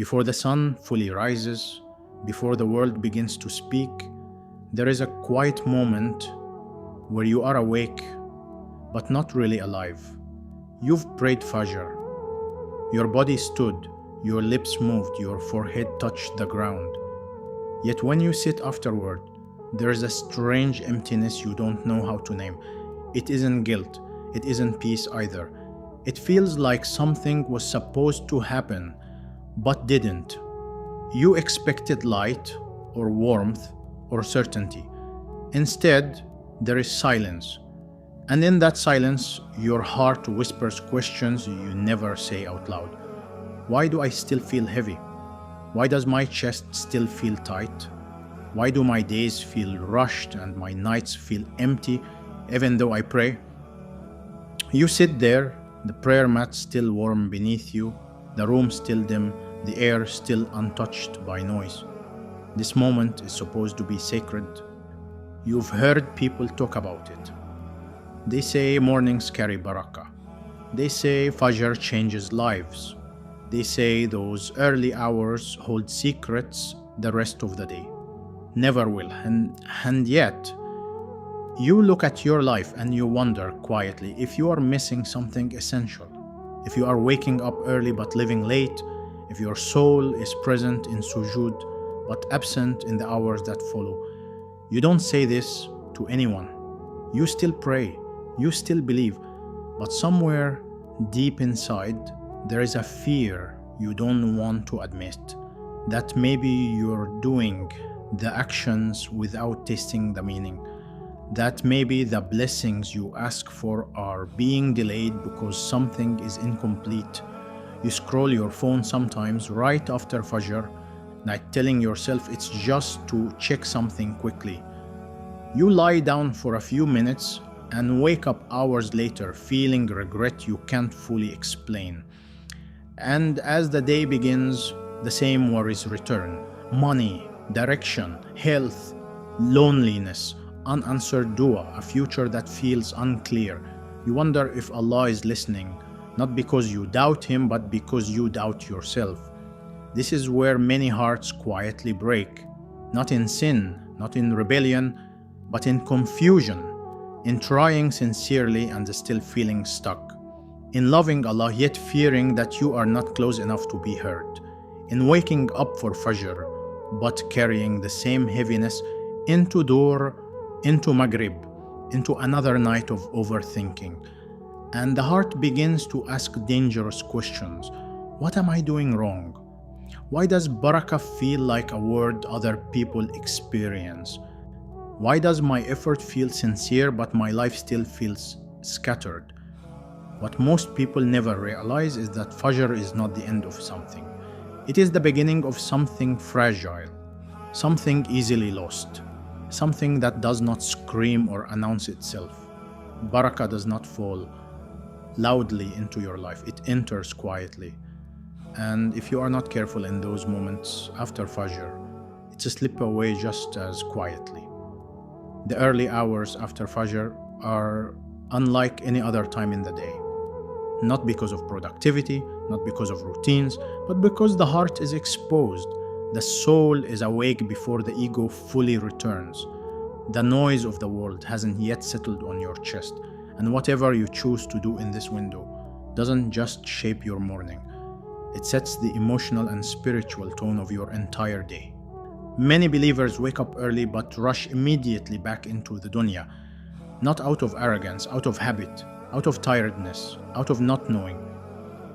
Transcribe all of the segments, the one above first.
Before the sun fully rises, before the world begins to speak, there is a quiet moment where you are awake, but not really alive. You've prayed Fajr. Your body stood, your lips moved, your forehead touched the ground. Yet when you sit afterward, there is a strange emptiness you don't know how to name. It isn't guilt, it isn't peace either. It feels like something was supposed to happen, but didn't. You expected light, or warmth, or certainty. Instead, there is silence. And in that silence, your heart whispers questions you never say out loud. Why do I still feel heavy? Why does my chest still feel tight? Why do my days feel rushed and my nights feel empty even though I pray? You sit there, the prayer mat still warm beneath you, the room still dim, the air still untouched by noise. This moment is supposed to be sacred. You've heard people talk about it. They say mornings carry barakah. They say Fajr changes lives. They say those early hours hold secrets the rest of the day never will. And yet, you look at your life and you wonder quietly if you are missing something essential. If you are waking up early but living late, if your soul is present in sujood but absent in the hours that follow. You don't say this to anyone. You still pray, you still believe, but somewhere deep inside, there is a fear you don't want to admit, that maybe you're doing the actions without tasting the meaning, that maybe the blessings you ask for are being delayed because something is incomplete. You scroll your phone sometimes right after Fajr, like telling yourself it's just to check something quickly. You lie down for a few minutes and wake up hours later feeling regret you can't fully explain. And as the day begins, the same worries return. Money, direction, health, loneliness, unanswered dua, a future that feels unclear. You wonder if Allah is listening, not because you doubt Him, but because you doubt yourself. This is where many hearts quietly break, not in sin, not in rebellion, but in confusion, in trying sincerely and still feeling stuck, in loving Allah yet fearing that you are not close enough to be heard, in waking up for Fajr but carrying the same heaviness into Dhuhr, into Maghrib, into another night of overthinking. And the heart begins to ask dangerous questions. What am I doing wrong? Why does barakah feel like a word other people experience? Why does my effort feel sincere but my life still feels scattered? What most people never realize is that Fajr is not the end of something. It is the beginning of something fragile, something easily lost, something that does not scream or announce itself. Barakah does not fall loudly into your life, it enters quietly. And if you are not careful in those moments after Fajr, it's a slip away just as quietly. The early hours after Fajr are unlike any other time in the day. Not because of productivity, not because of routines, but because the heart is exposed. The soul is awake before the ego fully returns. The noise of the world hasn't yet settled on your chest, and whatever you choose to do in this window doesn't just shape your morning. It sets the emotional and spiritual tone of your entire day. Many believers wake up early but rush immediately back into the dunya, not out of arrogance, out of habit, out of tiredness, out of not knowing.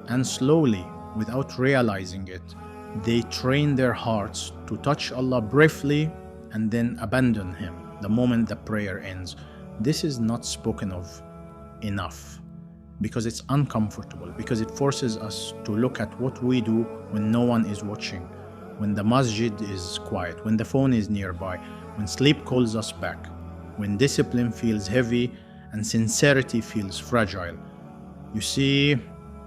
And slowly, without realizing it, they train their hearts to touch Allah briefly and then abandon Him the moment the prayer ends. This is not spoken of enough because it's uncomfortable, because it forces us to look at what we do when no one is watching, when the masjid is quiet, when the phone is nearby, when sleep calls us back, when discipline feels heavy and sincerity feels fragile. You see,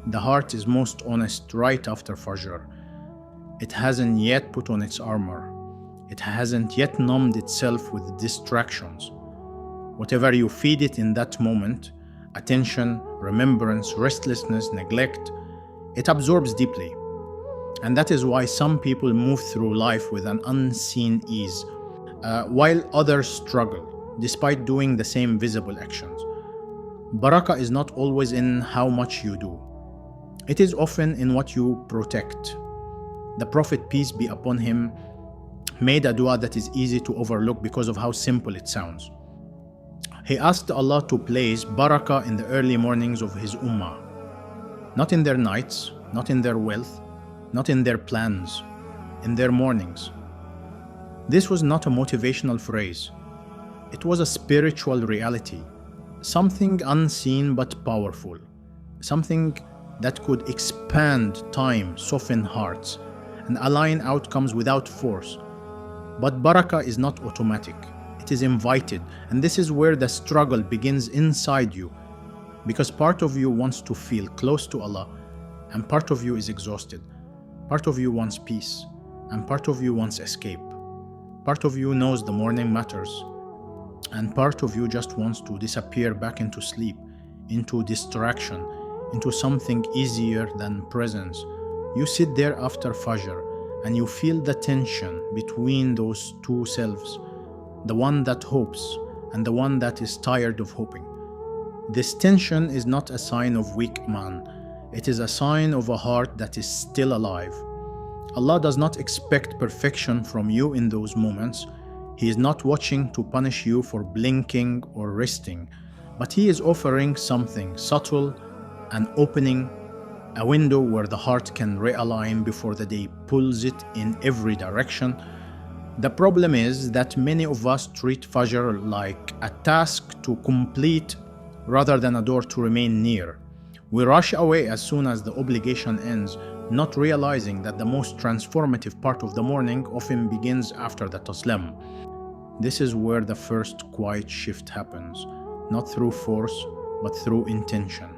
the heart is most honest right after Fajr. It hasn't yet put on its armor. It hasn't yet numbed itself with distractions. Whatever you feed it in that moment, attention, remembrance, restlessness, neglect, it absorbs deeply. And that is why some people move through life with an unseen ease, while others struggle, despite doing the same visible actions. Barakah is not always in how much you do. It is often in what you protect. The Prophet, peace be upon him, made a dua that is easy to overlook because of how simple it sounds. He asked Allah to place barakah in the early mornings of his ummah, not in their nights, not in their wealth, not in their plans, in their mornings. This was not a motivational phrase. It was a spiritual reality, something unseen but powerful, something that could expand time, soften hearts, and align outcomes without force. But barakah is not automatic. It is invited, and this is where the struggle begins inside you, because part of you wants to feel close to Allah, and part of you is exhausted. Part of you wants peace, and part of you wants escape. Part of you knows the morning matters, and part of you just wants to disappear back into sleep, into distraction, into something easier than presence. You sit there after Fajr, and you feel the tension between those two selves, the one that hopes and the one that is tired of hoping. This tension is not a sign of weak man. It is a sign of a heart that is still alive. Allah does not expect perfection from you in those moments. He is not watching to punish you for blinking or resting, but He is offering something subtle and opening a window where the heart can realign before the day pulls it in every direction. The problem is that many of us treat Fajr like a task to complete rather than a door to remain near. We rush away as soon as the obligation ends, not realizing that the most transformative part of the morning often begins after the taslim. This is where the first quiet shift happens, not through force, but through intention.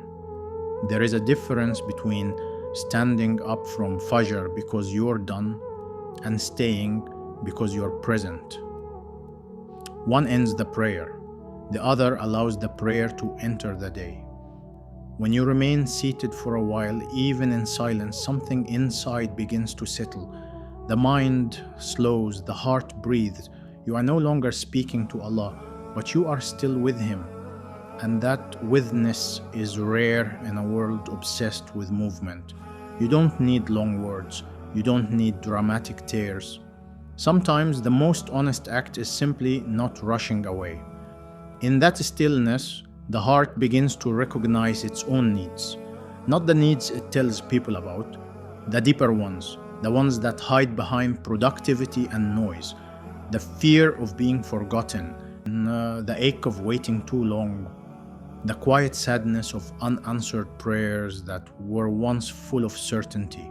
There is a difference between standing up from Fajr because you're done and staying because you're present. One ends the prayer, the other allows the prayer to enter the day. When you remain seated for a while, even in silence, something inside begins to settle. The mind slows, the heart breathes. You are no longer speaking to Allah, but you are still with Him. And that witness is rare in a world obsessed with movement. You don't need long words. You don't need dramatic tears. Sometimes the most honest act is simply not rushing away. In that stillness, the heart begins to recognize its own needs. Not the needs it tells people about, the deeper ones, the ones that hide behind productivity and noise, the fear of being forgotten, the ache of waiting too long, the quiet sadness of unanswered prayers that were once full of certainty.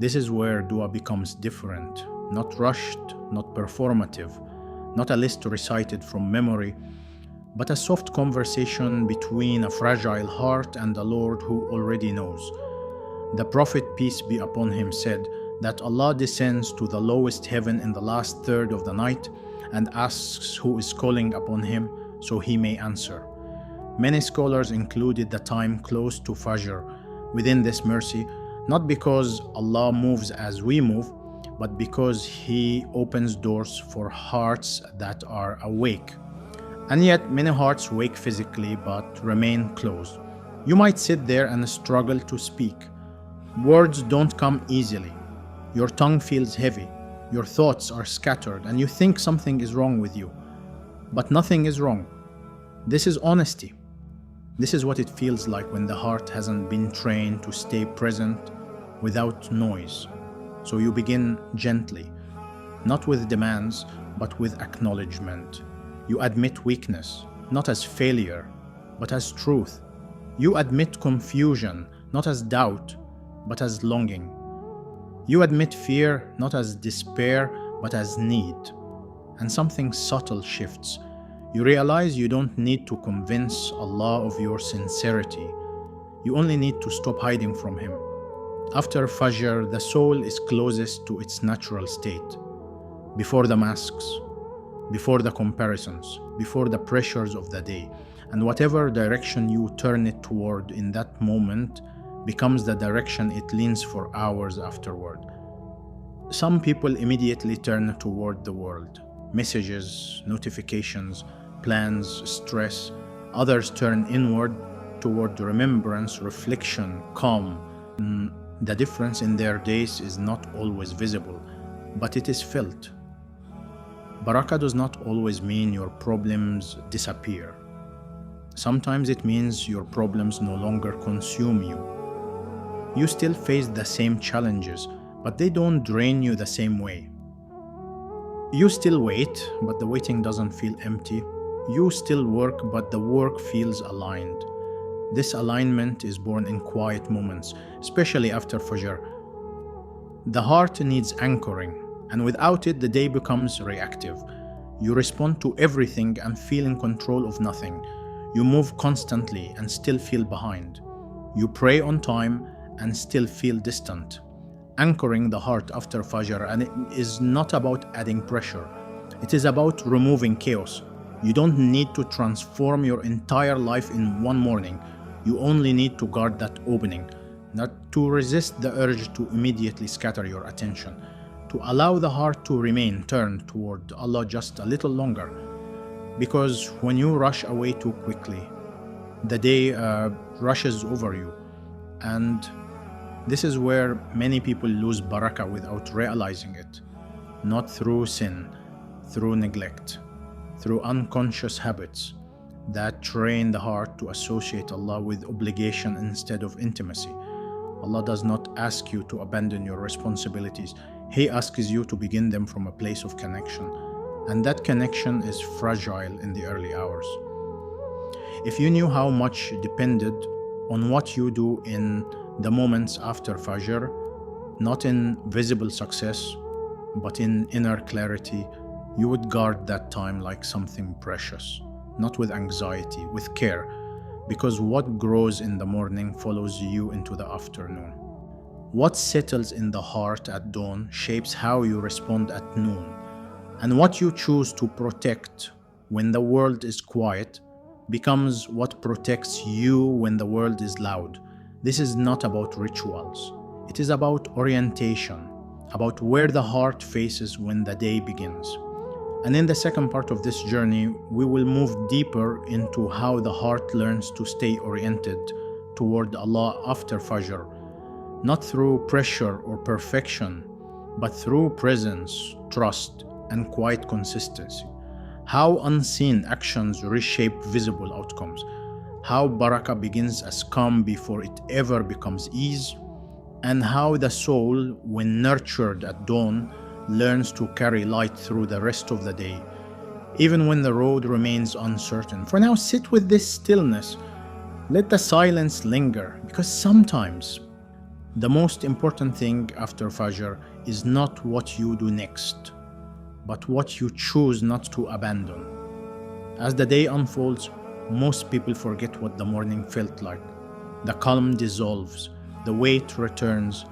This is where dua becomes different, not rushed, not performative, not a list recited from memory, but a soft conversation between a fragile heart and a Lord who already knows. The Prophet, peace be upon him, said that Allah descends to the lowest heaven in the last third of the night and asks who is calling upon him so he may answer. Many scholars included the time close to Fajr within this mercy, not because Allah moves as we move, but because He opens doors for hearts that are awake. And yet many hearts wake physically but remain closed. You might sit there and struggle to speak. Words don't come easily. Your tongue feels heavy. Your thoughts are scattered and you think something is wrong with you. But nothing is wrong. This is honesty. This is what it feels like when the heart hasn't been trained to stay present without noise. So you begin gently, not with demands, but with acknowledgement. You admit weakness, not as failure, but as truth. You admit confusion, not as doubt, but as longing. You admit fear, not as despair, but as need. And something subtle shifts. You realize you don't need to convince Allah of your sincerity. You only need to stop hiding from Him. After Fajr, the soul is closest to its natural state. Before the masks, before the comparisons, before the pressures of the day. And whatever direction you turn it toward in that moment, becomes the direction it leans for hours afterward. Some people immediately turn toward the world. Messages, notifications, plans, stress. Others turn inward toward remembrance, reflection, calm. The difference in their days is not always visible, but it is felt. Baraka does not always mean your problems disappear. Sometimes it means your problems no longer consume you. You still face the same challenges, but they don't drain you the same way. You still wait, but the waiting doesn't feel empty. You still work, but the work feels aligned. This alignment is born in quiet moments, especially after Fajr. The heart needs anchoring, and without it, the day becomes reactive. You respond to everything and feel in control of nothing. You move constantly and still feel behind. You pray on time and still feel distant. Anchoring the heart after Fajr is not about adding pressure. It is about removing chaos. You don't need to transform your entire life in one morning. You only need to guard that opening, not to resist the urge to immediately scatter your attention, to allow the heart to remain turned toward Allah just a little longer. Because when you rush away too quickly, the day rushes over you. And this is where many people lose barakah without realizing it. Not through sin, through neglect, through unconscious habits that train the heart to associate Allah with obligation instead of intimacy. Allah does not ask you to abandon your responsibilities. He asks you to begin them from a place of connection. And that connection is fragile in the early hours. If you knew how much depended on what you do in the moments after Fajr, not in visible success, but in inner clarity, you would guard that time like something precious, not with anxiety, with care, because what grows in the morning follows you into the afternoon. What settles in the heart at dawn shapes how you respond at noon, and what you choose to protect when the world is quiet becomes what protects you when the world is loud. This is not about rituals. It is about orientation, about where the heart faces when the day begins. And in the second part of this journey, we will move deeper into how the heart learns to stay oriented toward Allah after Fajr, not through pressure or perfection, but through presence, trust, and quiet consistency. How unseen actions reshape visible outcomes. How barakah begins as calm before it ever becomes ease. And how the soul, when nurtured at dawn, learns to carry light through the rest of the day, even when the road remains uncertain. For now, sit with this stillness. Let the silence linger, because sometimes the most important thing after Fajr is not what you do next, but what you choose not to abandon. As the day unfolds, most people forget what the morning felt like. The calm dissolves, the weight returns,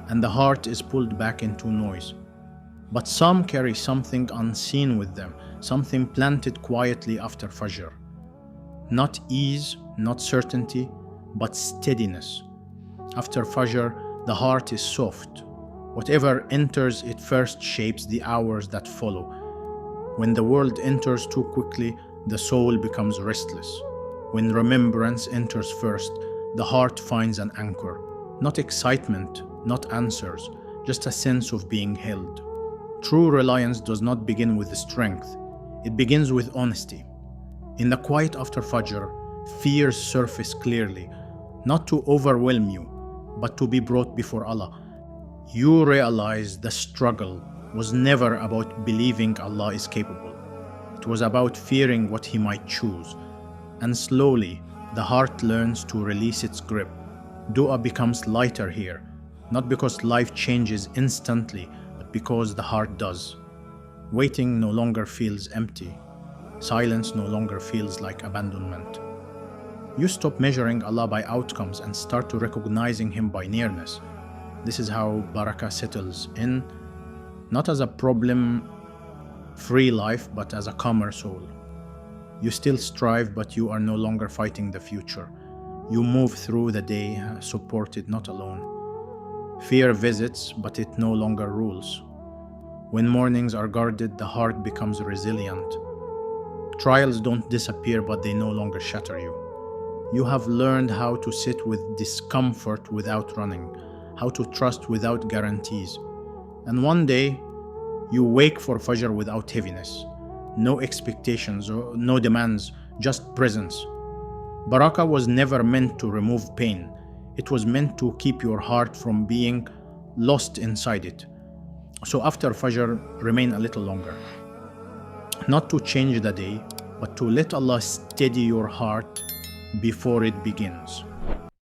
and the heart is pulled back into noise. But some carry something unseen with them, something planted quietly after Fajr. Not ease, not certainty, but steadiness. After Fajr, the heart is soft. Whatever enters it first shapes the hours that follow. When the world enters too quickly, the soul becomes restless. When remembrance enters first, the heart finds an anchor. Not excitement, not answers, just a sense of being held. True reliance does not begin with strength. It begins with honesty. In the quiet after Fajr, fears surface clearly, not to overwhelm you, but to be brought before Allah. You realize the struggle was never about believing Allah is capable. It was about fearing what He might choose. And slowly, the heart learns to release its grip. Dua becomes lighter here, not because life changes instantly, but because the heart does. Waiting no longer feels empty. Silence no longer feels like abandonment. You stop measuring Allah by outcomes and start to recognizing Him by nearness. This is how barakah settles in, not as a problem-free life, but as a calmer soul. You still strive, but you are no longer fighting the future. You move through the day supported, not alone. Fear visits, but it no longer rules. When mornings are guarded, the heart becomes resilient. Trials don't disappear, but they no longer shatter you. You have learned how to sit with discomfort without running, how to trust without guarantees. And one day, you wake for Fajr without heaviness. No expectations, or no demands, just presence. Baraka was never meant to remove pain. It was meant to keep your heart from being lost inside it. So after Fajr, remain a little longer. Not to change the day, but to let Allah steady your heart before it begins.